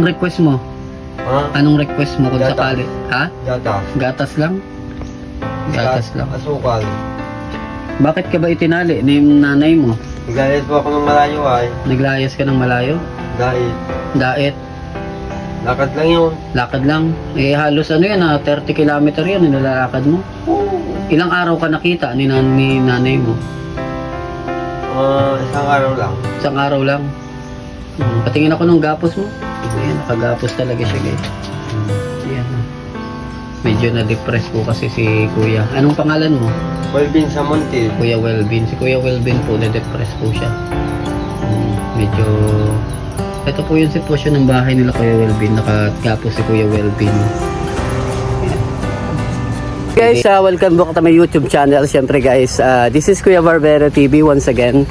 request mo? Ha? Anong request mo kung Gatas. sakali? Ha? Gatas. Gatas lang? Gatas lang. Asukal. Bakit ka ba itinali ni nanay mo? Naglayas po ako ng malayo ay. Naglayas ka ng malayo? Dahil Daet? lakad lang yun. Lakad lang? Eh halos ano yan 30 kilometer yan, nilalakad mo. Ilang araw ka nakita ni nanay mo? Isang araw lang. Isang araw lang. Patingin ako ng gapos mo. Ayan, nakagapos talaga siya guys. Ayan. Medyo na-depress po kasi si kuya. Anong pangalan mo? Walvin sa Monte. Kuya Welvin. Si Kuya Welvin po, na-depress po siya. Medyo... Ito po yung sitwasyon ng bahay nila Kuya Welvin. Nakagapos si Kuya Welvin. Guys, welcome back to my YouTube channel. Siyempre guys, this is Kuya Barbero TV once again.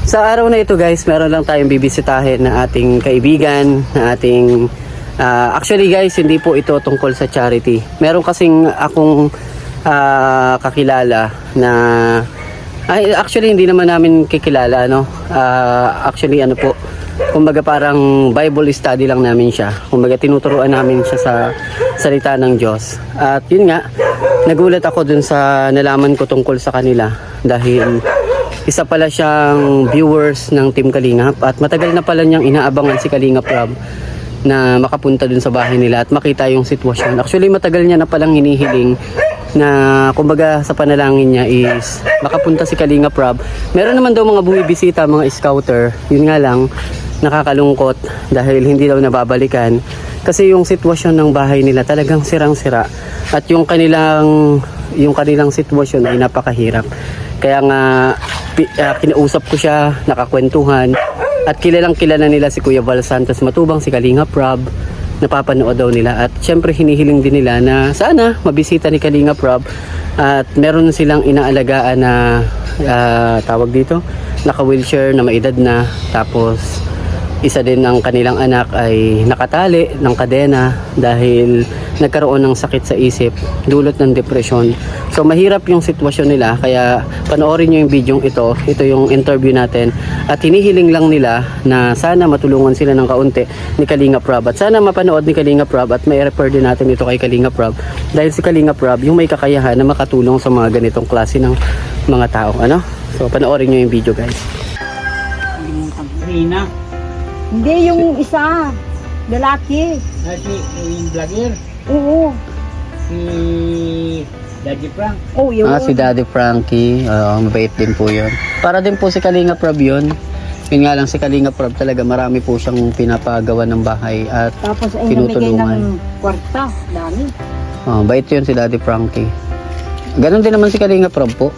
Sa araw na ito guys, meron lang tayong bibisitahin na ating kaibigan, na ating actually guys, hindi po ito tungkol sa charity. Meron kasing akong kakilala na actually hindi naman namin kikilala no. Actually ano po, kumbaga parang Bible study lang namin siya. Kumbaga tinuturuan namin siya sa salita ng Diyos. At yun nga, nagulat ako dun sa nalaman ko tungkol sa kanila dahil isa pala siyang viewers ng Team Kalingap at matagal na pala niyang inaabangan si Kalingap Rob na makapunta dun sa bahay nila at makita yung sitwasyon. Actually matagal niya na palang hinihiling na kumbaga sa panalangin niya is makapunta si Kalingap Rob. Meron naman daw mga bumibisita, mga scouter. Yun nga lang, nakakalungkot dahil hindi daw nababalikan kasi yung sitwasyon ng bahay nila talagang sirang-sira at yung kanilang sitwasyon ay napakahirap. Kaya nga kinausap ko siya, nakakwentuhan at kilalang kilala nila si Kuya Val Santos Matubang, si Kalingap Rob, napapanood daw nila at syempre hinihiling din nila na sana mabisita ni Kalingap Rob at meron silang inaalagaan na tawag dito, naka-wheelchair na maedad na, tapos isa din ang kanilang anak ay nakatali ng kadena dahil nagkaroon ng sakit sa isip, dulot ng depresyon. So mahirap yung sitwasyon nila, kaya panoorin nyo yung video ito. Ito yung interview natin at hinihiling lang nila na sana matulungan sila ng kaunti ni Kalingap Rob at sana mapanood ni Kalingap Rob at may refer din natin ito kay Kalingap Rob dahil si Kalingap Rob yung may kakayahan na makatulong sa mga ganitong klase ng mga tao. Ano? So panoorin nyo yung video guys. Hindi, yung isa, lalaki. Yung vlogger, Oo. si Daddy Frank. Oh, yun. Si Daddy Frankie, mabait din po yun. Para din po si Kalingap Rob yun. Yun nga lang, si Kalingap Rob talaga marami po siyang pinapagawa ng bahay at Tapos ay namigay tinutulungan. ng kwarta, dami. Bait yun si Daddy Frankie. Ganon din naman si Kalingap Rob po.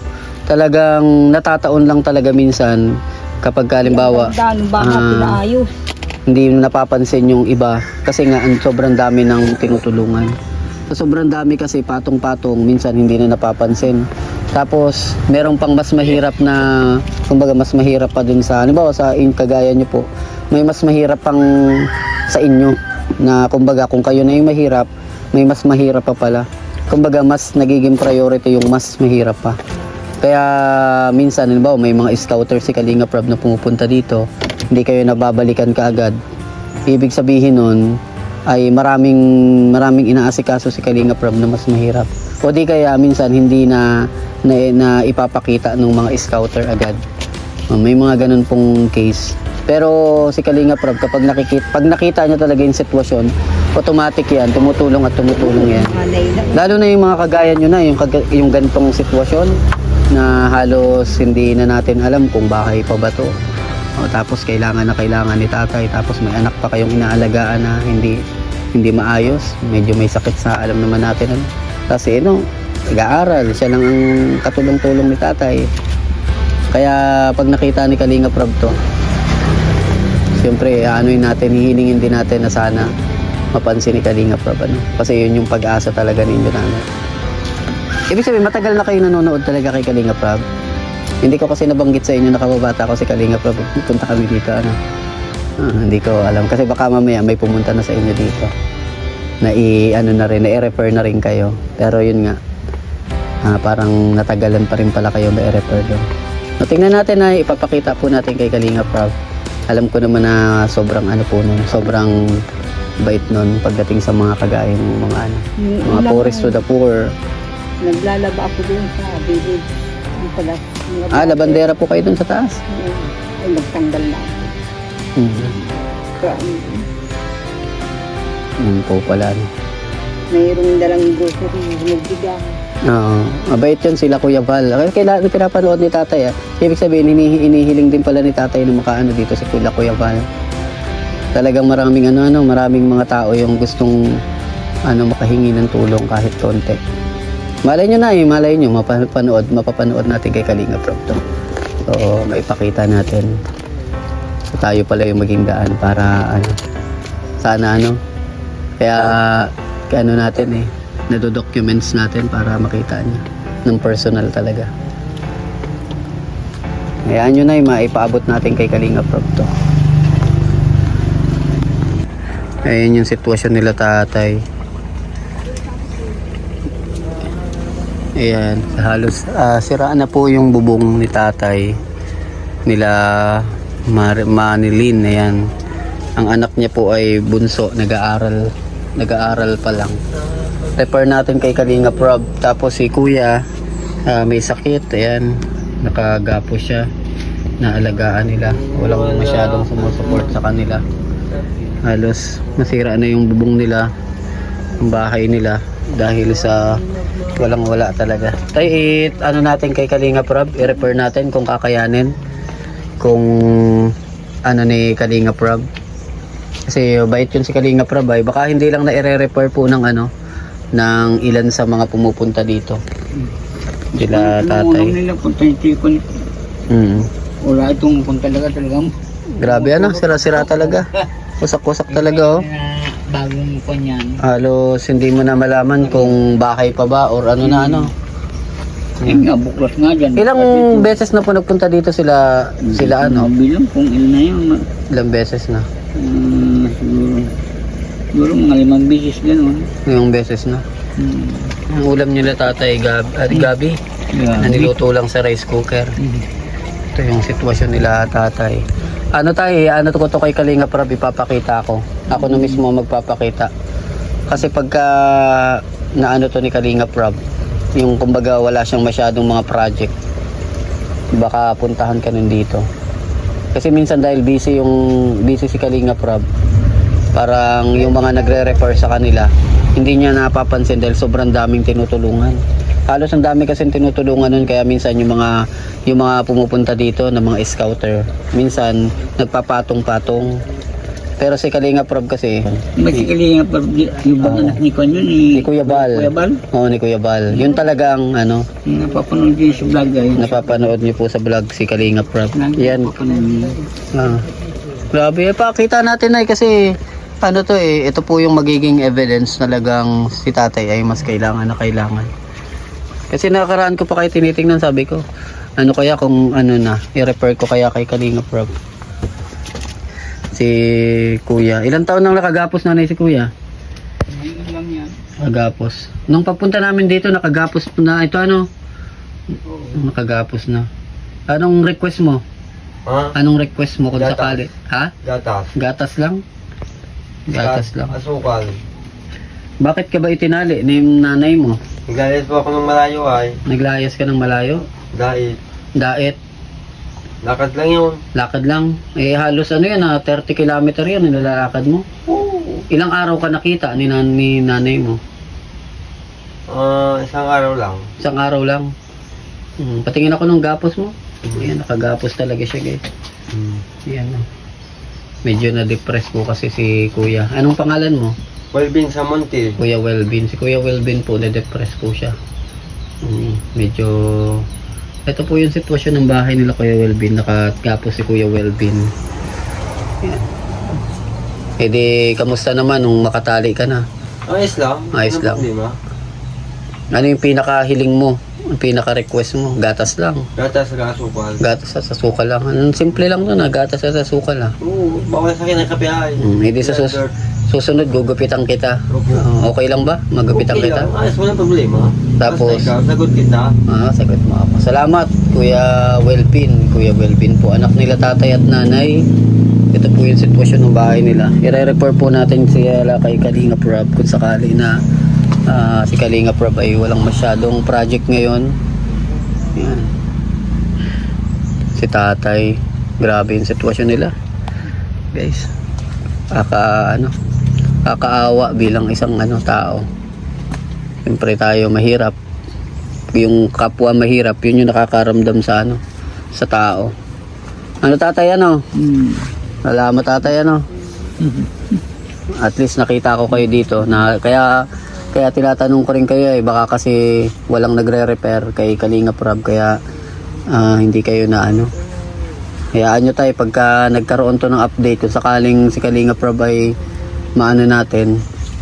Talagang natataon lang talaga minsan kapag halimbawa Ang baka pinaayos. hindi napapansin yung iba kasi nga sobrang dami ng tinutulungan. Sa sobrang dami kasi patong-patong minsan hindi na napapansin. Tapos merong pang mas mahirap na, kumbaga mas mahirap pa dun sa halimbawa sa kagaya nyo po, may mas mahirap pang sa inyo na kumbaga kung kayo na yung mahirap, may mas mahirap pa pala. Kumbaga mas nagiging priority yung mas mahirap pa. Kaya minsan halimbawa may mga scouter si Kalingap Rob na pumupunta dito, hindi kayo nababalikan kaagad. Ibig sabihin nun ay maraming inaasikaso si Kalingap Rob na mas mahirap. O di kaya minsan hindi na ipapakita ng mga scouter agad. May mga ganun pong case. Pero si Kalingap Rob kapag nakita niya talaga yung sitwasyon, automatic yan, tumutulong at tumutulong yan. Lalo na yung mga kagaya nyo na, yung ganitong sitwasyon na halos hindi na natin alam kung bahay pa ba to. Tapos kailangan ni tatay, tapos may anak pa kayong inaalagaan na hindi maayos, medyo may sakit sa alam naman natin ano. Kasi nag-aaral, siya lang ang katulong-tulong ni tatay. Kaya pag nakita ni Kalingap Rob to, siyempre hihilingin din natin na sana mapansin ni Kalingap Rob kasi yun yung pag-asa talaga ninyo namin. Ibig sabihin, matagal na kayo nanonood talaga kay Kalingap Rob. Hindi ko kasi nabanggit sa inyo na kababata ko si Kalingap Rob. Punta kami dito, hindi ko alam. Kasi baka mamaya may pumunta na sa inyo dito. Na-refer na rin kayo. Pero yun nga, parang natagalan pa rin pala kayo na-refer doon. So, tingnan natin na ipapakita po natin kay Kalingap Rob. Alam ko naman na sobrang sobrang Bait nun pagdating sa mga kagaya ng mga ano, Yung mga ulam poorest to ay, the poor. naglalaba ako doon sa village. Yung pala, mga Labandera po kayo dun sa taas. Ay, nagtanggal na ako. Kaya, Po pala. No? mayroong dalang grocery, nagbigang. Oo. Mabait yun sila Kuya Val. Kailangan pinapanood ni tatay. Ibig sabihin, inihiling din pala ni tatay na makaano dito si Kuya Val. Talagang maraming maraming mga tao yung gustong makahingi ng tulong kahit konti. Malay nyo mapapanood natin kay Kalinga Prab to. So, maipakita natin. So, tayo pala yung maging daan para sana kaya natin nadodocuments natin para makita niya ng personal talaga. Hayaan nyo na maipaabot natin kay Kalinga Prab to. Ayun yung sitwasyon nila tatay. Ayan, halos siraan na po yung bubong ni tatay nila Manilin. Ayan, ang anak niya po ay bunso, nag-aaral pa lang. Refer natin kay Kalinga Prab. Tapos si kuya may sakit. Ayan, nakagapo siya, naalagaan nila, walang masyadong sumusupport sa kanila. Halos masira na yung bubong nila, yung bahay nila dahil sa wala talaga. Tayo natin kay Kalinga Prab, i-refer natin kung kakayanin, kung ni Kalinga Prab. Kasi bait yun si Kalinga Prab ay baka hindi lang na i-refer po ng ng ilan sa mga pumupunta dito. Sila tatay. Nila punta yung tikon. Wala itong punta talaga. Grabe sira-sira talaga. Wasak-wasak talaga Bagong kanyan. Halos hindi mo na malaman kung bahay pa ba or Nga, buklas nga dyan. Ilang beses na po nagpunta dito sila Bilang kung ilan na yun. Ilang beses na? Siguro mga 5 beses gano'n. Ilang beses na? Ang ulam nila tatay gabi na niluto lang sa rice cooker. Ito yung sitwasyon nila tatay. Ko to kay Kalinga Prab, ipapakita ako. Ako na mismo magpapakita. Kasi pagka to ni Kalinga Prab, yung kumbaga wala siyang masyadong mga project, baka puntahan ka nun dito. Kasi minsan dahil busy si Kalinga Prab, parang yung mga nagre-refer sa kanila, hindi niya napapansin dahil sobrang daming tinutulungan. Halos ang dami kasi tinutulungan nun, kaya minsan yung mga pumupunta dito na mga scouter, minsan nagpapatong-patong. Pero si Kalinga Prab kasi, May Kalinga Prab, yung bang anak ni Kanyo ni Kuya Bal. Kuya Bal? Oo, ni Kuya Bal. Yun talagang Napapanood din sa vlog ay. napapanood niyo po sa vlog si Kalinga Prab. Yan. Napapanood. Grabe, pakita natin kasi ito po yung magiging evidence talagang si tatay ay mas kailangan na kailangan. Kasi nakaraan ko pa kayo tinitingnan, sabi ko, kaya kung i-refer ko kaya kay Kalinga Prab. Si Kuya, ilang taon nang nakagapos na si Kuya? Ngayon lang yan. Nakagapos. Nung papunta namin dito, nakagapos na ito nakagapos na. Anong request mo? Ha? Anong request mo kung Gatas. sakali? Ha? Gatas. Gatas lang? Gatas lang. Asukal. Bakit ka ba itinali ni nanay mo? Naglayas po ako ng malayo ay. Naglayas ka ng malayo? Dait. Daet? Lakad lang yun. Lakad lang? Halos 30 kilometer yun, nilalakad mo? Ilang araw ka nakita ni nanay mo? Isang araw lang. Isang araw lang? Patingin ako ng gapos mo. Ayan, nakagapos talaga siya guys. Ayan. Medyo na-depress po kasi si Kuya. Anong pangalan mo? Walbin sa Monte. Kuya Welvin. Si Kuya Welvin po, na-depress po siya. Medyo... Ito po yung sitwasyon ng bahay nila Kuya Welvin. Nakagapos si Kuya Welvin. Ayan. Di, kamusta naman nung makatali ka na? Ayos lang. Ayos Ano lang. problema? Ano yung pinaka-hiling mo? Ang pinaka-request mo? Gatas lang. Gatas sa asukal. Gatas sa suka lang. Simple lang doon gatas sa suka lang. Oo, bawal sa akin ang kape ay. Hindi sa susunod, gugupitan kita. Okay lang ba? Magupitan Okay kita? lang. Ayos, walang problema. Tapos- Basta ikaw, sagot kita. Sagot mo ako. Salamat, Kuya Welpin. Kuya Welpin po, anak nila tatay at nanay. ito po yung sitwasyon ng bahay nila. I-refer po natin sila kay Kalinga Prab kung sakali na si Kalinga Prab ay walang masyadong project ngayon. Yan. Si tatay, grabe yung sitwasyon nila guys. Kakaawa bilang isang tao. Siyempre tayo mahirap, yung kapwa mahirap, yun yung nakakaramdam sa sa tao. Tatay, wala mo tatay, at least nakita ko kayo dito na kaya tinatanong ko rin kayo baka kasi walang nagre-repair kay Kalinga Prab, kaya hindi kayo na hayaan nyo tayo pagka nagkaroon to ng update, kung sakaling si Kalinga Prab ay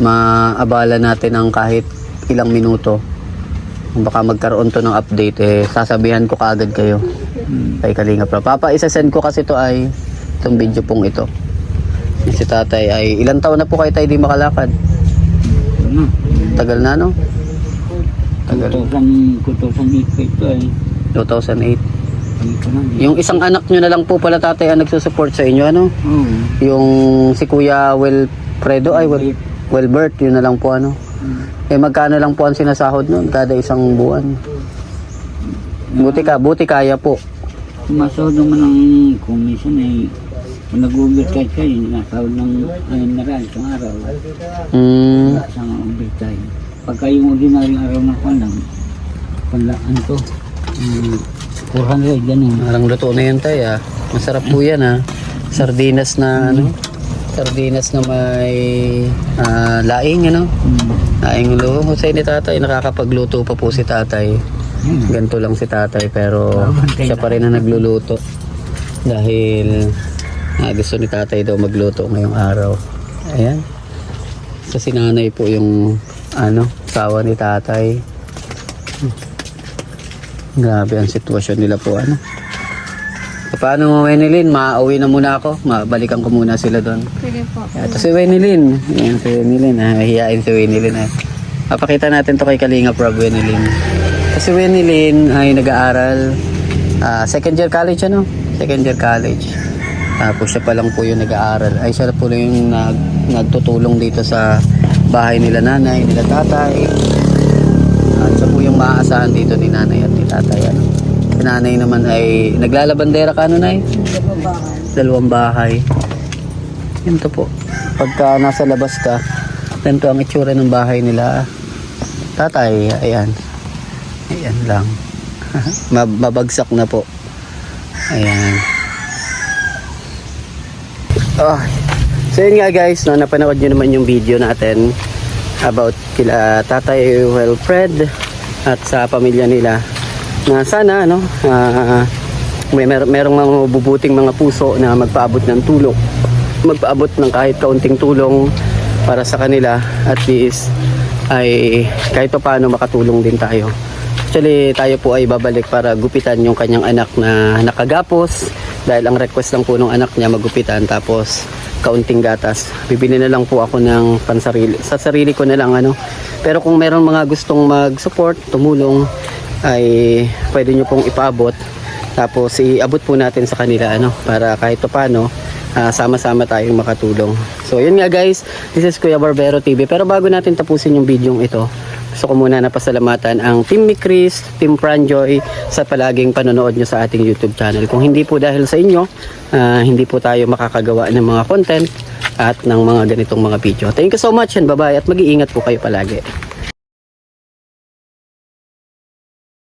maabala natin ng kahit ilang minuto, baka magkaroon to ng update, sasabihan ko kaagad kayo kay Kalinga Prab. Isa-send ko kasi to ay itong video pong ito. Si tatay ay ilang taon na po kayo tayo di makalakad? Tagal na, no? Tagal. 2008 pa ito ay. 2008. Yung isang anak nyo na lang po pala tatay ang nagsusupport sa inyo, Oo. Yung si Kuya Wilfredo Wilbert, yun na lang po magkano lang po ang sinasahod nun kada isang buwan? Buti kaya po. Sumasahod naman ang commission ay kung nag-overtime kayo, nasahod ng isang araw. Isang overtime. Pagka yung ordinary araw ng panlang, 400, ganun. Parang luto na yan tayo, Masarap po yan, Sardinas na sardinas na may laing, laing ulo. Husay ni tatay, nakakapagluto pa po si tatay. Ganito lang si tatay, pero siya pa rin ang nagluluto dahil gusto ni tatay daw magluto ngayong araw. Ayan, so sinanay po yung asawa ni tatay. Grabe ang sitwasyon nila po. Paano mo, Wenilyn? Mauwi na muna ako. Balikan ko muna sila doon. Sige po. Ito si Wenilyn. Ayan si Wenilyn. Hiyain si Wenilyn. Papakita natin to kay Kalinga Prab, Wenilyn. Kasi Wenilyn ay nag-aaral second year college, Second year college. Tapos siya pa lang po yung nag-aaral. Ay siya po yung nagtutulong dito sa bahay nila nanay, nila tatay. At siya po yung maaasahan dito ni nanay at ni tatay. Si nanay naman ay naglalabandera ka, Nay? Dalawang bahay. Ganito po. Pagka nasa labas ka, ganito ang itsura ng bahay nila. Tatay, ayan. Ayan lang. Mabagsak na po. Ayan. So yun nga guys, napanood nyo naman yung video natin about kila Tatay Wilfred at sa pamilya nila. Na sana merong mga bubuting mga puso na magpaabot ng tulong, magpaabot ng kahit kaunting tulong para sa kanila, at least ay kahit paano makatulong din tayo. Actually tayo po ay babalik para gupitan yung kanyang anak na nakagapos, dahil ang request lang po ng anak niya magupitan, tapos kaunting gatas. Bibili na lang po ako ng pansarili, sa sarili ko na lang pero kung meron mga gustong mag-support, tumulong, ay pwede nyo pong ipaabot, tapos iabot po natin sa kanila para kahit paano sama-sama tayong makatulong. So yun nga guys, this is Kuya Barbero TV. Pero bago natin tapusin yung video ito, gusto ko muna napasalamatan ang Team Chris, Team Franjoy sa palaging panonood nyo sa ating YouTube channel. Kung hindi po dahil sa inyo, hindi po tayo makakagawa ng mga content at ng mga ganitong mga video. Thank you so much and bye-bye, at mag-iingat po kayo palagi.